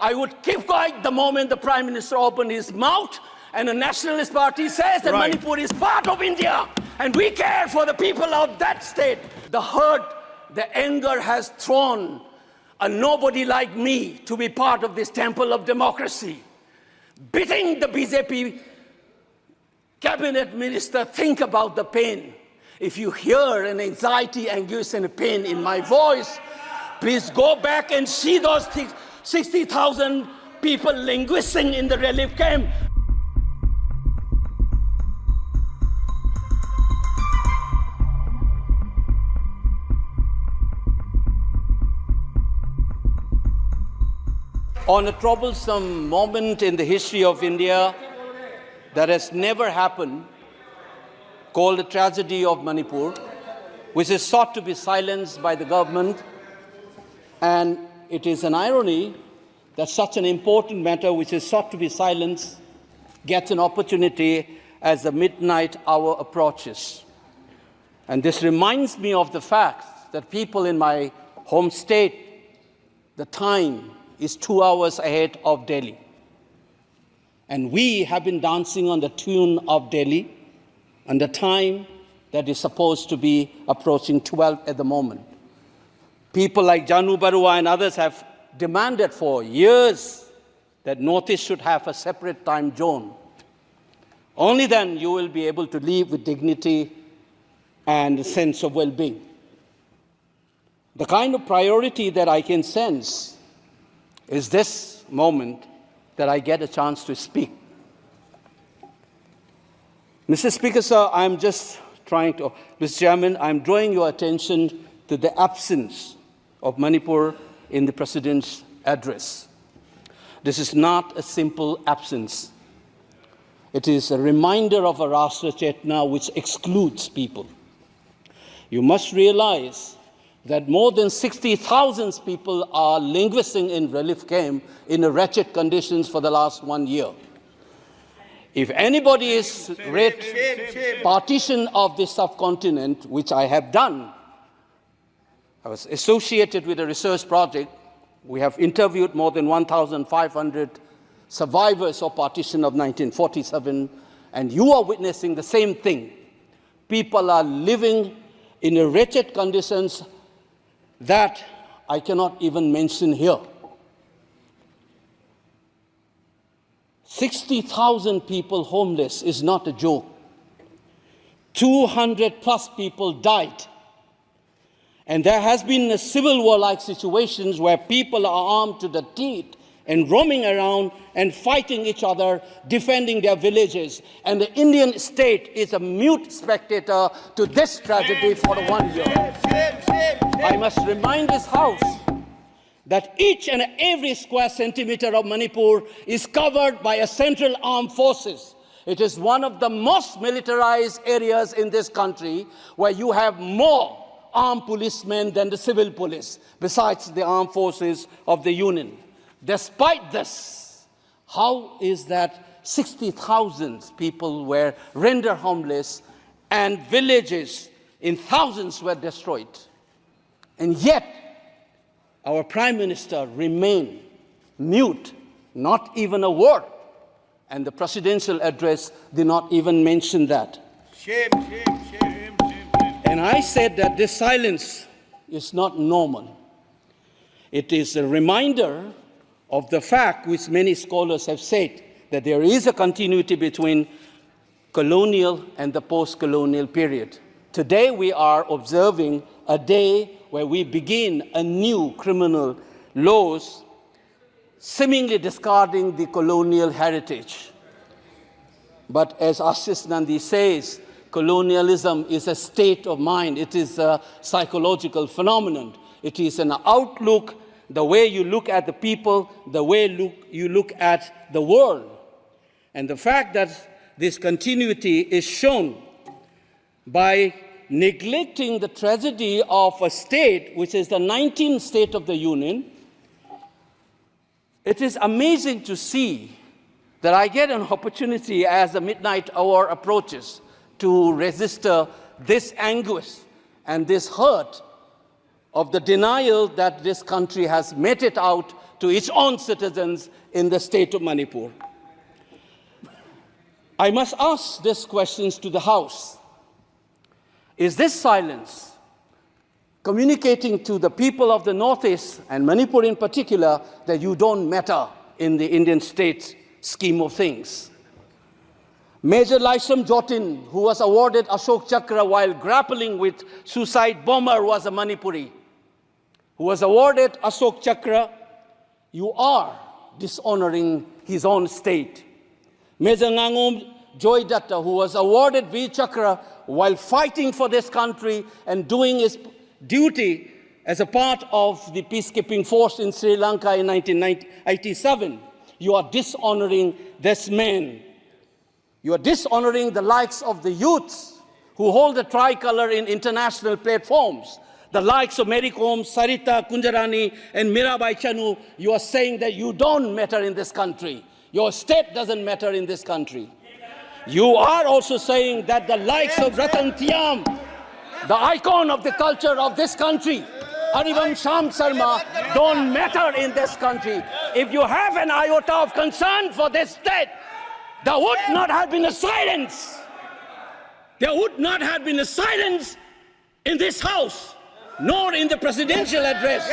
I would keep quiet the moment the Prime Minister opened his mouth and the Nationalist Party says that Manipur is part of India and we care for the people of that state. The hurt, the anger has thrown a nobody like me to be part of this temple of democracy. Beating the BJP cabinet minister, think about the pain. If you hear an anxiety, anguish and pain in my voice, please go back and see those 60,000 people languishing in the relief camp. On a troublesome moment in the history of India that has never happened, called the tragedy of Manipur, which is sought to be silenced by the government. And it is an irony that such an important matter which is sought to be silenced gets an opportunity as the midnight hour approaches. And this reminds me of the fact that people in my home state, the time is 2 hours ahead of Delhi. And we have been dancing on the tune of Delhi and the time that is supposed to be approaching 12 at the moment. People like Janu Barua and others have demanded for years that Northeast should have a separate time zone. Only then you will be able to live with dignity and a sense of well-being. The kind of priority that I can sense is this moment that I get a chance to speak. Mr. Speaker, sir, Mr. Chairman, I'm drawing your attention to the absence of Manipur in the President's address. This is not a simple absence. It is a reminder of a Rashtra Chetna which excludes people. You must realize that more than 60,000 people are languishing in relief camp in wretched conditions for the last 1 year. If anybody is read partition of this subcontinent, which I have done, I was associated with a research project. We have interviewed more than 1,500 survivors of partition of 1947, and you are witnessing the same thing. People are living in wretched conditions that I cannot even mention here. 60,000 people homeless is not a joke. 200 plus people died. And there has been a civil war-like situations where people are armed to the teeth and roaming around and fighting each other, defending their villages. And the Indian state is a mute spectator to this tragedy for 1 year. I must remind this House that each and every square centimeter of Manipur is covered by a central armed forces. It is one of the most militarized areas in this country where you have more armed policemen than the civil police, besides the armed forces of the Union. Despite this, how is that 60,000 people were rendered homeless and villages in thousands were destroyed? And yet, our Prime Minister remained mute, not even a word. And the presidential address did not even mention that. Shame, shame, shame, shame, shame. And I said that this silence is not normal. It is a reminder of the fact which many scholars have said, that there is a continuity between colonial and the post-colonial period. Today we are observing a day where we begin a new criminal laws, seemingly discarding the colonial heritage. But as Ashish Nandi says, colonialism is a state of mind. It is a psychological phenomenon. It is an outlook, the way you look at the people, the way you look at the world. And the fact that this continuity is shown by neglecting the tragedy of a state, which is the 19th state of the Union. It is amazing to see that I get an opportunity as the midnight hour approaches to register this anguish and this hurt of the denial that this country has meted out to its own citizens in the state of Manipur. I must ask these questions to the House. Is this silence communicating to the people of the Northeast, and Manipur in particular, that you don't matter in the Indian state scheme of things? Major Laisam Jotin, who was awarded Ashok Chakra while grappling with suicide bomber, was a Manipuri, who was awarded Ashok Chakra. You are dishonoring his own state. Major Ngangom Joy Datta, who was awarded Veer Chakra while fighting for this country and doing his duty as a part of the peacekeeping force in Sri Lanka in 1987. You are dishonoring this man. You are dishonoring the likes of the youths who hold the tricolor in international platforms. The likes of Mary Kom, Sarita Kunjarani, and Mirabai Chanu. You are saying that you don't matter in this country. Your state doesn't matter in this country. You are also saying that the likes of Ratan Tiam, the icon of the culture of this country, Harivansh Sham Sarma, don't matter in this country. If you have an iota of concern for this state, there would not have been a silence. There would not have been a silence in this House, nor in the presidential address.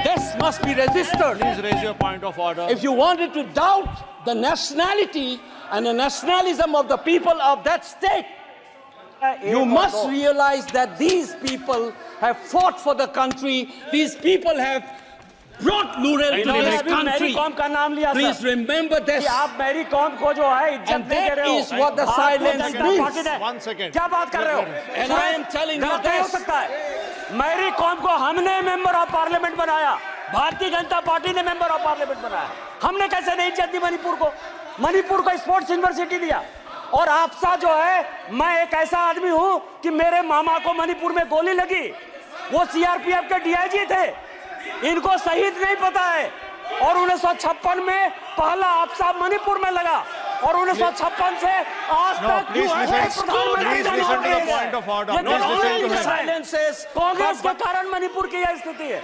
This must be registered. Please raise your point of order. If you wanted to doubt the nationality and the nationalism of the people of that state, you must realize that these people have fought for the country. These people have brought Lural to this country. Please remember this. And that is what the silence means. 1 second. And I am telling you this. Mary Kom को हमने member of parliament बनाया, Bharatiya Janata party ने member of parliament बनाया। हमने कैसे नहीं इज्जत दी मणिपुर को स्पोर्ट्स यूनिवर्सिटी दिया। और आपसा जो है, मैं एक ऐसा आदमी हूं कि मेरे मामा को मणिपुर में गोली लगी, वो सीआरपीएफ के डीआईजी थे, इनको शहीद नहीं पता है। और 1956 में पहला आपसा मणिपुर में लगा, और 1956 से आज तक कांग्रेस के कारण मणिपुर की यह स्थिति है।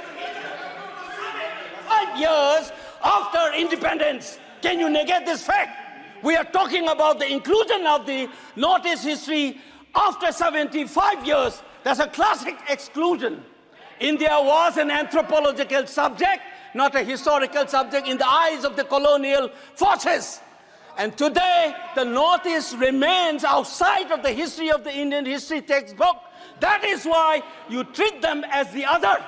5 years after independence, can you negate this fact? We are talking about the inclusion of the Northeast history after 75 years. That's a classic exclusion. India was an anthropological subject, not a historical subject in the eyes of the colonial forces. And today, the Northeast remains outside of the history of the Indian history textbook. That is why you treat them as the other.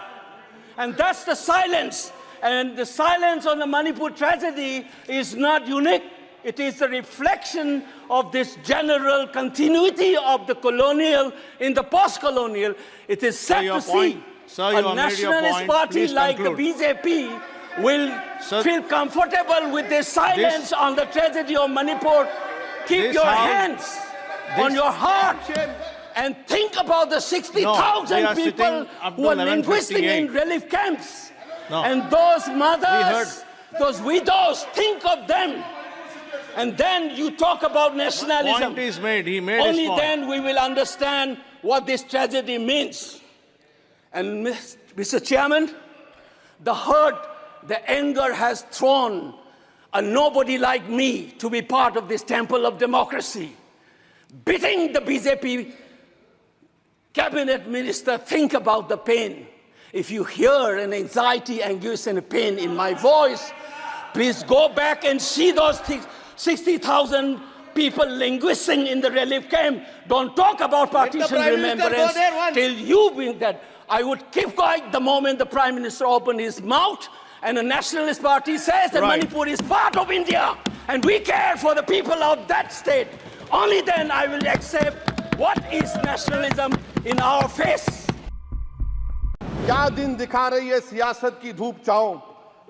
And that's the silence. And the silence on the Manipur tragedy is not unique. It is a reflection of this general continuity of the colonial in the post-colonial. It is sad to see a nationalist party like the BJP will feel comfortable with this silence on the tragedy of Manipur. Keep your hands on your heart and think about the 60,000 people who are linguistic in relief camps. And those mothers, those widows, think of them. And then you talk about nationalism. Point is made. He made Only his point. then we will understand what this tragedy means. And Mr. Chairman, the hurt, the anger has thrown a nobody like me to be part of this temple of democracy. Beating the BJP cabinet minister, think about the pain. If you hear an anxiety, anguish, and a pain in my voice, please go back and see those 60,000 people linguisting in the relief camp. Don't talk about partition remembrance till you bring that. I would keep quiet the moment the Prime Minister opened his mouth and the Nationalist Party says that Manipur is part of India and we care for the people of that state. Only then I will accept what is nationalism in our face. क्या दिन दिखा रही है सियासत की धूप छांव,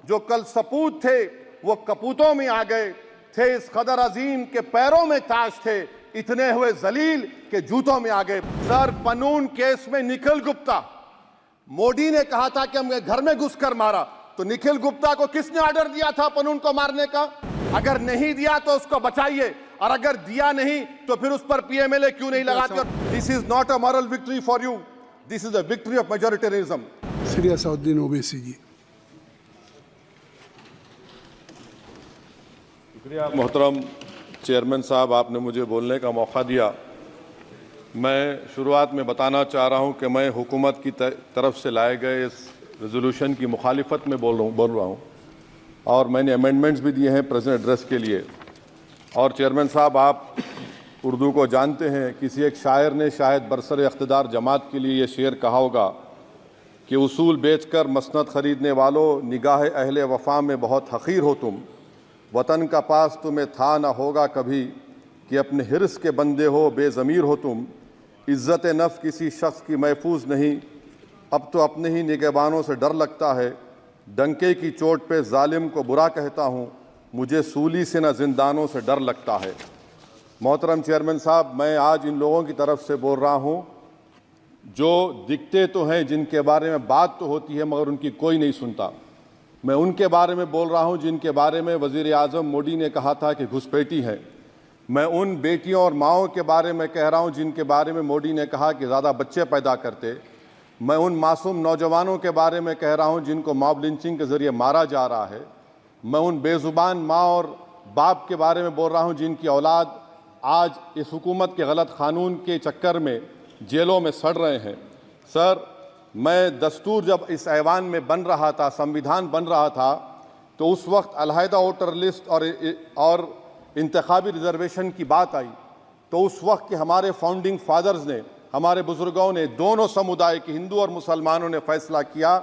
जो कल सपूत थे वो कपूतों में आ गए, थे इस कदर अजीम के पैरों में ताज थे, इतने हुए जलील के जूतों में आ गए। सर, पनून केस में निखिल गुप्ता, मोदी ने कहा था कि हमने घर में घुसकर मारा, तो निखिल गुप्ता को किसने ऑर्डर दिया था पनून को मारने का? अगर नहीं दिया तो उसको बचाइए, और अगर दिया नहीं तो फिर उस पर पीएमएलए क्यों नहीं लगाते? This is not a moral victory for you, this is a victory of majoritarianism. Shri Asaduddin Owaisi ji, शुक्रिया मोहतरम चेयरमैन साहब, आपने मुझे बोलने का मौका दिया। मैं शुरुआत में बताना चाह रहा हूं कि मैं हुकूमत की तरफ से लाए गए इस रेजोल्यूशन की मुखालिफत में बोल रहा हूं और मैंने अमेंडमेंट्स भी दिए हैं प्रेजेंट एड्रेस के लिए। और चेयरमैन साहब, आप उर्दू को जानते हैं, किसी एक शायर ने शायद बरसर इख्तिदार जमात के लिए ये शेर कहा होगा कि उसूल बेचकर मसनद ख़रीदने वालों, निगाह अहले वफ़ा में बहुत हक़ीर हो तुम, वतन का पास तुम्हें था ना होगा कभी, कि अपने हिर्स के बंदे हो बेज़मीर हो तुम, इज़्ज़त नफ्स किसी शख्स की महफूज नहीं, अब तो अपने ही निगहबानों से डर लगता है, डंके की चोट पे जालिम को बुरा कहता हूँ, मुझे सूली से न जिंदानों से डर लगता है। मोहतरम चेयरमैन साहब, मैं आज इन लोगों की तरफ से बोल रहा हूँ जो दिखते तो हैं, जिनके बारे में बात तो होती है मगर उनकी कोई नहीं सुनता। मैं उनके बारे में बोल रहा हूँ जिनके बारे में वज़ीर आज़म मोदी ने कहा था कि घुसपैठी है। मैं उन बेटियों और माओं के बारे में कह रहा हूँ जिनके बारे में मोदी ने कहा कि ज़्यादा बच्चे पैदा करते। मैं उन मासूम नौजवानों के बारे में कह रहा हूँ जिनको मॉब लिंचिंग के ज़रिए मारा जा रहा है। मैं उन बेज़ुबान माँ और बाप के बारे में बोल रहा हूँ जिनकी औलाद आज इस हुकूमत के गलत कानून के चक्कर में जेलों में सड़ रहे हैं। सर, मैं दस्तूर जब इस ऐवान में बन रहा था, संविधान बन रहा था, तो उस वक्त अलहदा वोटर लिस्ट और इंतखाबी रिजर्वेशन की बात आई, तो उस वक्त के हमारे फाउंडिंग फादर्स ने, हमारे बुजुर्गों ने, दोनों समुदाय के हिंदू और मुसलमानों ने फैसला किया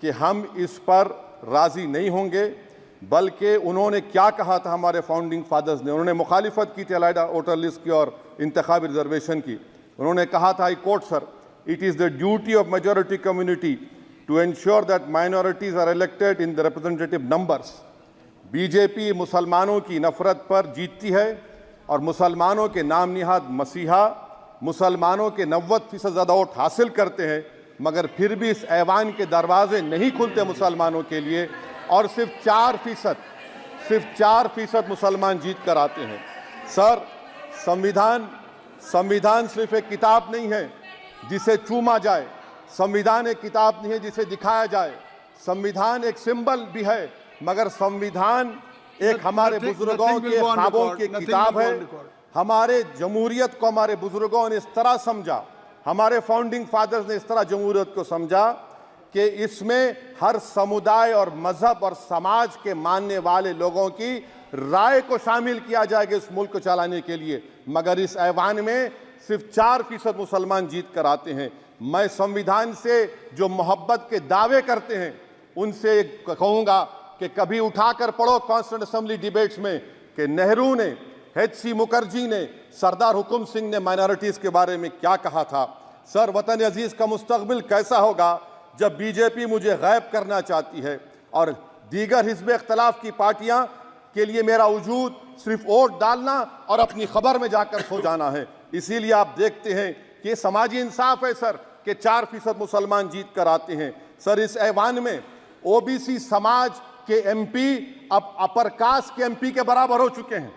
कि हम इस पर राज़ी नहीं होंगे। बल्कि उन्होंने क्या कहा था हमारे फाउंडिंग फादर्स ने, उन्होंने मुखालिफत की थी अलहदा वोटर लिस्ट की और इंतखाबी रिजर्वेशन की। उन्होंने कहा था, I quote sir, it is the duty of majority community to ensure that minorities are elected in the representative numbers. BJP मुसलमानों की नफरत पर जीतती है और मुसलमानों के नाम निहाद मसीहा मुसलमानों के 90% ज़्यादा वोट हासिल करते हैं, मगर फिर भी इस ऐवान के दरवाजे नहीं खुलते मुसलमानों के लिए और सिर्फ 4% मुसलमान जीत कर आते हैं। सर, संविधान सिर्फ एक किताब नहीं है जिसे चूमा जाए, संविधान एक किताब नहीं है जिसे दिखाया जाए, संविधान एक सिंबल भी है, मगर संविधान एक हमारे बुजुर्गों के ख्वाबों की किताब है। हमारे जमहूरियत को हमारे बुजुर्गों ने इस तरह समझा, हमारे फाउंडिंग फादर्स ने इस तरह जमहूरियत को समझा कि इसमें हर समुदाय और मजहब और समाज के मानने वाले लोगों की राय को शामिल किया जाएगा इस मुल्क को चलाने के लिए, मगर इस ऐवान में सिर्फ 4% मुसलमान जीत कर आते हैं। मैं संविधान से जो मोहब्बत के दावे करते हैं उनसे कहूँगा कि कभी उठाकर पढ़ो कॉन्स्टिट्यूएंट असेंबली डिबेट्स में कि नेहरू ने, H.C. मुखर्जी ने, सरदार हुकुम सिंह ने माइनॉरिटीज़ के बारे में क्या कहा था। सर, वतन अजीज़ का मुस्तकबिल कैसा होगा जब बीजेपी मुझे गायब करना चाहती है और दीगर हिज़्ब इख्तिलाफ की पार्टियां के लिए मेरा वजूद सिर्फ वोट डालना और अपनी खबर में जाकर सो जाना है। इसीलिए आप देखते हैं कि समाजी इंसाफ है सर कि 4% मुसलमान जीत कर आते हैं। सर, इस ऐवान में ओबीसी समाज के एमपी अब अपर कास्ट के एमपी के बराबर हो चुके हैं।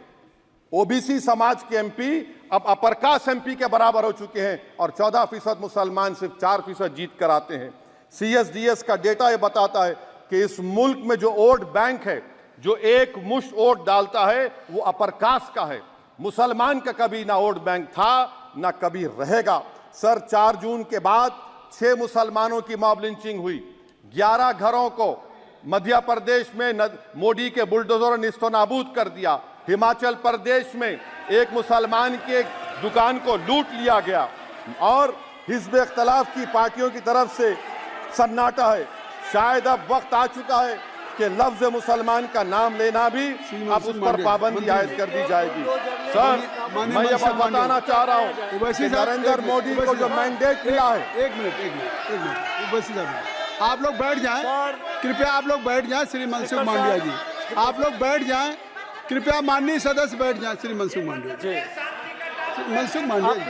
ओबीसी समाज के एमपी अब अपर कास्ट एमपी के बराबर हो चुके हैं और 14% मुसलमान सिर्फ 4% जीत कर आते हैं। CSDS का डेटा ये बताता है कि इस मुल्क में जो वोट बैंक है, जो एक मुश्त वोट डालता है, वो अपर कास्ट का है। मुसलमान का कभी ना वोट बैंक था ना कभी रहेगा। सर, 4 जून के बाद 6 मुसलमानों की मॉब लिंचिंग हुई, 11 घरों को मध्य प्रदेश में मोदी के बुलडोजरों ने निस्तो नाबूद कर दिया। हिमाचल प्रदेश में एक मुसलमान की एक दुकान को लूट लिया गया और हिज़्ब इख्तिलाफ की पार्टियों की तरफ से सन्नाटा है। शायद अब वक्त आ चुका है कि लफ्ज़ मुसलमान का नाम लेना भी अब उस पर पाबंदी आयद कर दी जाएगी। सर, मैं ये बात बताना चाह रहा हूँ कि नरेंद्र मोदी को जो मैंडेट मिला है। एक मिनट, आप लोग बैठ जाएं, कृपया आप लोग बैठ जाएं। श्री मनसुख मांडविया जी, आप लोग बैठ जाएं, कृपया माननीय सदस्य बैठ जाएं। श्री मनसुख मांडविया जी, मनसुख मांडविया जी,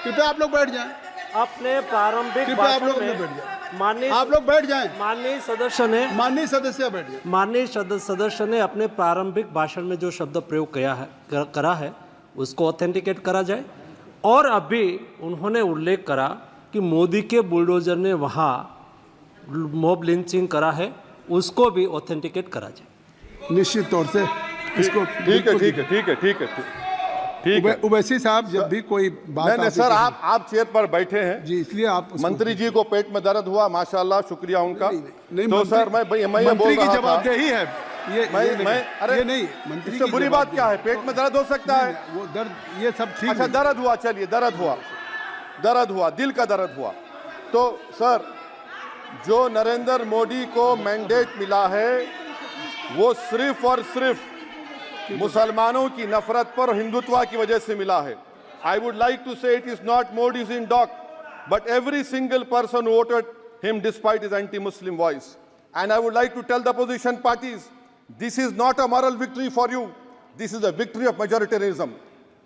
कृपया आप लोग बैठ जाएं। अपने प्रारंभिक आप लोग बैठ जाएं, माननीय आप लोग बैठ जाएं। माननीय सदस्य ने बैठ जाएं। माननीय सदस्य ने अपने प्रारंभिक भाषण में जो शब्द प्रयोग करा है उसको ऑथेंटिकेट करा जाए। और अभी उन्होंने उल्लेख करा कि मोदी के बुलडोजर ने वहाँ मॉब लिंचिंग करा है, उसको भी ऑथेंटिकेट करा जाए। निश्चित तौर से इसको ठीक है ठीक है ठीक है ठीक है ठीक है। उवैसी साहब जब भी कोई बात नहीं सर, आप चेयर पर बैठे हैं जी, इसलिए आप मंत्री जी को पेट में दर्द हुआ, माशाल्लाह, शुक्रिया उनका। नहीं, तो सर मैं ये बोल रहा था, जवाबदेही है अरे ये नहीं मंत्री इससे बुरी बात क्या है? पेट में दर्द हो सकता है, वो दर्द ये सब ठीक अच्छा है। दर्द हुआ, चलिए दर्द हुआ, दिल का दर्द हुआ। तो सर, जो नरेंद्र मोदी को मैंडेट मिला है वो सिर्फ और सिर्फ मुसलमानों की नफरत पर हिंदुत्व की वजह से मिला है। I would like to say it is not Modi's in dock but every single person voted him despite his anti Muslim voice. And I would like to tell the opposition parties, this is not a moral victory for you, this is a victory of majoritarianism.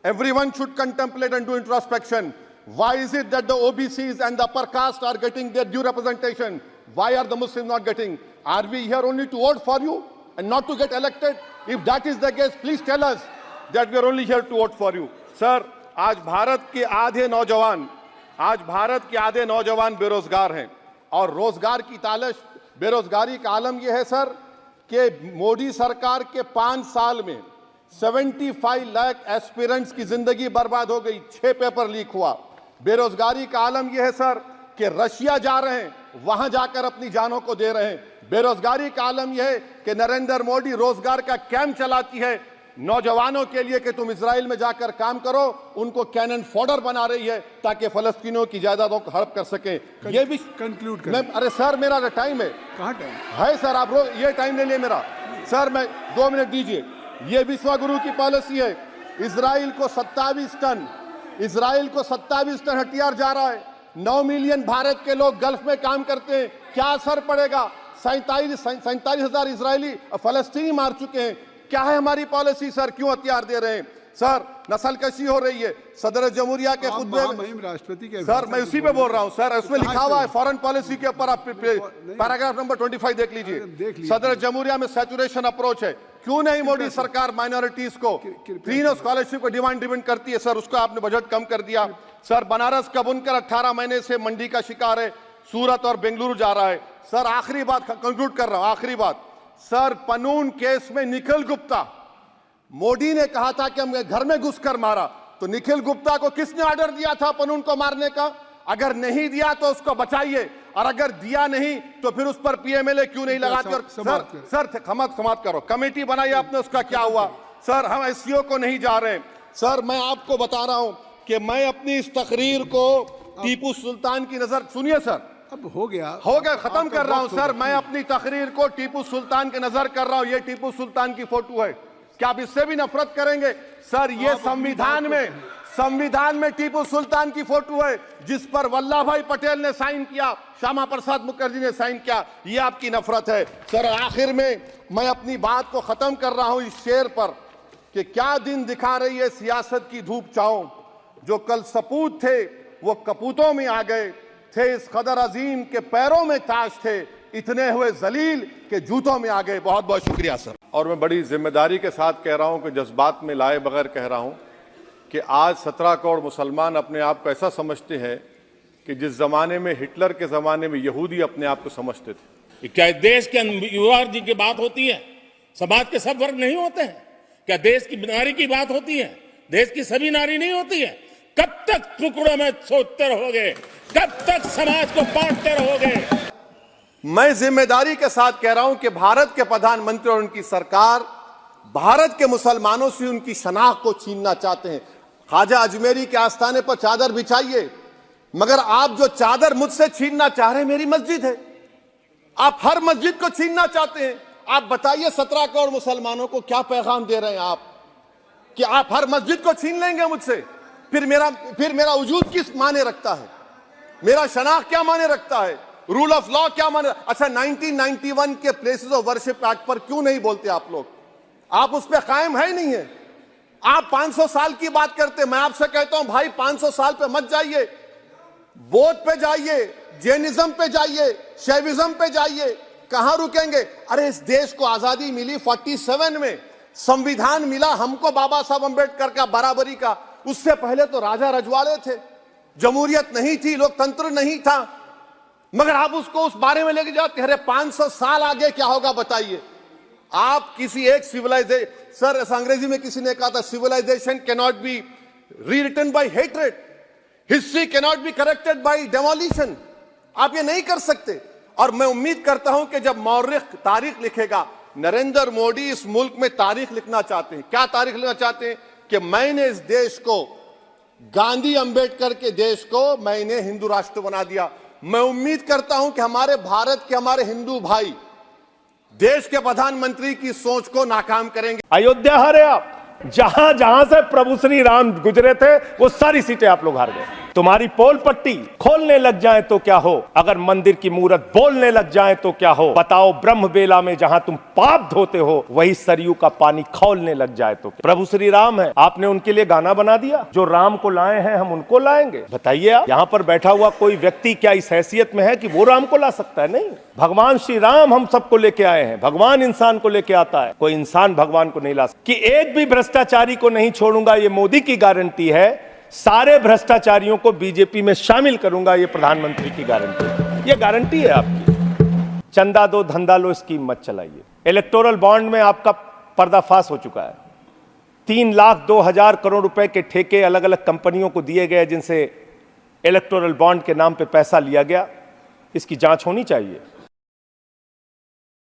Everyone should contemplate and do introspection. Why is it that the OBCs and the upper caste are getting their due representation? Why are the Muslims not getting? Are we here only to vote for you and not to get elected? If that is the case, please tell us that we are only here to vote for you. Sir, आज भारत के आधे नौजवान बेरोजगार हैं और रोजगार की तालाश, बेरोजगारी का आलम यह है सर कि मोदी सरकार के 5 साल में 75 लाख एस्पिरेंट्स की जिंदगी बर्बाद हो गई, 6 पेपर लीक हुआ। बेरोजगारी का आलम यह है सर कि रशिया जा रहे हैं, वहां जाकर अपनी जानों को दे रहे हैं। बेरोजगारी का आलम यह है कि नरेंद्र मोदी रोजगार का कैंप चलाती है नौजवानों के लिए कि तुम इजराइल में जाकर काम करो, उनको कैनन फॉडर बना रही है ताकि फलस्तीनियों की जायदादों को हड़प कर सके। ये भी कंक्लूड मैं, अरे सर मेरा टाइम है, कहाँ टाइम है सर, आप ये टाइम ले लिए मेरा। सर मैं 2 मिनट दीजिए। ये विश्वगुरु की पॉलिसी है, इजराइल को 27 टन हथियार जा रहा है। 9 मिलियन भारत के लोग गल्फ में काम करते हैं, क्या असर पड़ेगा? 47,000 इजरायली फलस्तीनी मार चुके हैं। क्या है हमारी पॉलिसी सर? क्यों हथियार दे रहे हैं सर? नस्लकशी हो रही है। सदर जमहूरिया के खुतबे में राष्ट्रपति के सर, मैं उसी पे बोल रहा हूं सर, उसमें लिखा हुआ है फॉरेन पॉलिसी के ऊपर, आप पैराग्राफ नंबर 25 देख लीजिए। सदर जमहूरिया में सैचुरेशन अप्रोच है। क्यों नहीं मोदी सरकार माइनॉरिटीज को फ्री स्कॉलरशिप को डिमांड करती है सर? उसको आपने बजट कम कर दिया। सर बनारस का बुनकर 18 महीने से मंडी का शिकार है, सूरत और बेंगलुरु जा रहा है। सर आखिरी बात कंक्लूड कर रहा हूं, आखिरी बात सर, पनून केस में निखिल गुप्ता, मोदी ने कहा था कि हम घर में घुसकर मारा, तो निखिल गुप्ता को किसने ऑर्डर दिया था पनून को मारने का? अगर नहीं दिया तो उसको बचाइए, और अगर दिया नहीं तो फिर उस पर पीएमएलए क्यों नहीं लगाते? और सर समाप्त करो। कमेटी बनाई आपने, उसका क्या हुआ? सर हम एससीओ को नहीं जा रहे। सर मैं आपको बता रहा हूं कि मैं अपनी इस तकरीर को टीपू सुल्तान की नजर, सुनिए सर, अब हो गया खत्म कर रहा हूं सर। मैं अपनी तकरीर को टीपू सुल्तान के नजर कर रहा हूं। ये टीपू सुल्तान की फोटो है, क्या आप इससे भी नफरत करेंगे? सर ये संविधान में टीपू सुल्तान की फोटो है जिस पर वल्लभ भाई पटेल ने साइन किया, श्यामा प्रसाद मुखर्जी ने साइन किया। ये आपकी नफरत है सर। आखिर में मैं अपनी बात को खत्म कर रहा हूं इस शेर पर कि क्या दिन दिखा रही है सियासत की धूप छांव, जो कल सपूत थे वो कपूतों में आ गए, थे इस कदर अजीम के पैरों में ताज थे, इतने हुए जलील के जूतों में आ गए। बहुत बहुत शुक्रिया सर। और मैं बड़ी जिम्मेदारी के साथ कह रहा हूं कि जज्बात में लाए बगैर कह रहा हूं कि आज 17 करोड़ मुसलमान अपने आप को ऐसा समझते हैं कि जिस जमाने में हिटलर के जमाने में यहूदी अपने आप को समझते थे। क्या देश के युवा जी की बात होती है? समाज के सब वर्ग नहीं होते हैं? क्या देश की नारी की बात होती है? देश की सभी नारी नहीं होती है? कब तक टुकड़ों में सोचते रहोगे? कब तक समाज को बांटते रहोगे? मैं जिम्मेदारी के साथ कह रहा हूं कि भारत के प्रधानमंत्री और उनकी सरकार भारत के मुसलमानों से उनकी शनाख्त को छीनना चाहते हैं। ख्वाजा अजमेरी के आस्थाने पर चादर बिछाइए, मगर आप जो चादर मुझसे छीनना चाह रहे हैं मेरी मस्जिद है, आप हर मस्जिद को छीनना चाहते हैं। आप बताइए 17 करोड़ मुसलमानों को क्या पैगाम दे रहे हैं आप कि आप हर मस्जिद को छीन लेंगे मुझसे? फिर मेरा वजूद किस माने रखता है? मेरा शनाख्त क्या माने रखता है? रूल ऑफ लॉ क्या माने? अच्छा 1991 के प्लेसेस ऑफ वर्शिप एक्ट पर क्यों नहीं बोलते आप लोग? आप उस पर कायम है ही नहीं है। आप 500 साल की बात करते। मैं आपसे कहता हूं भाई 500 साल पे मत जाइए, बौद्ध पे जाइए, जैनिज्म पे जाइए, शैविज्म पे जाइए, कहां रुकेंगे? अरे इस देश को आजादी मिली 47 में, संविधान मिला हमको बाबा साहब अंबेडकर का बराबरी का। उससे पहले तो राजा रजवाड़े थे, जमहूरियत नहीं थी, लोकतंत्र नहीं था, मगर आप उसको उस बारे में लेके जाते। अरे 500 साल आगे क्या होगा बताइए? आप किसी एक सिविलाइजेशन, सर अंग्रेजी में किसी ने कहा था, civilisation can not be rewritten by hatred, history can not be corrected by demolition. आप ये नहीं कर सकते। और मैं उम्मीद करता हूं कि जब मौर्रिख तारीख लिखेगा, नरेंद्र मोदी इस मुल्क में तारीख लिखना चाहते हैं। क्या तारीख लिखना चाहते हैं? कि मैंने इस देश को, गांधी अंबेडकर के देश को मैंने हिंदू राष्ट्र बना दिया। मैं उम्मीद करता हूं कि हमारे भारत के हमारे हिंदू भाई देश के प्रधानमंत्री की सोच को नाकाम करेंगे। अयोध्या हारे आप, जहां जहां से प्रभु श्री राम गुजरे थे वो सारी सीटें आप लोग हार गए। तुम्हारी पोल पट्टी खोलने लग जाए तो क्या हो, अगर मंदिर की मूरत बोलने लग जाए तो क्या हो। बताओ, ब्रह्म बेला में जहां तुम पाप धोते हो वही सरयू का पानी खौलने लग जाए तो क्या। प्रभु श्री राम है, आपने उनके लिए गाना बना दिया। जो राम को लाए हैं हम उनको लाएंगे। बताइए, आप यहाँ पर बैठा हुआ कोई व्यक्ति क्या इस हैसियत में है कि वो राम को ला सकता है? नहीं, भगवान श्री राम हम सबको लेके आए हैं। भगवान इंसान को लेके आता है, कोई इंसान भगवान को नहीं ला सकता। कि एक भी भ्रष्टाचारी को नहीं छोड़ूंगा, ये मोदी की गारंटी है। सारे भ्रष्टाचारियों को बीजेपी में शामिल करूंगा, ये प्रधानमंत्री की गारंटी है। ये गारंटी है आपकी। चंदा दो धंधा लो स्कीम मत चलाइए। इलेक्टोरल बॉन्ड में आपका पर्दाफाश हो चुका है। 3,02,000 करोड़ रुपए के ठेके अलग अलग कंपनियों को दिए गए, जिनसे इलेक्टोरल बॉन्ड के नाम पे पैसा लिया गया। इसकी जांच होनी चाहिए।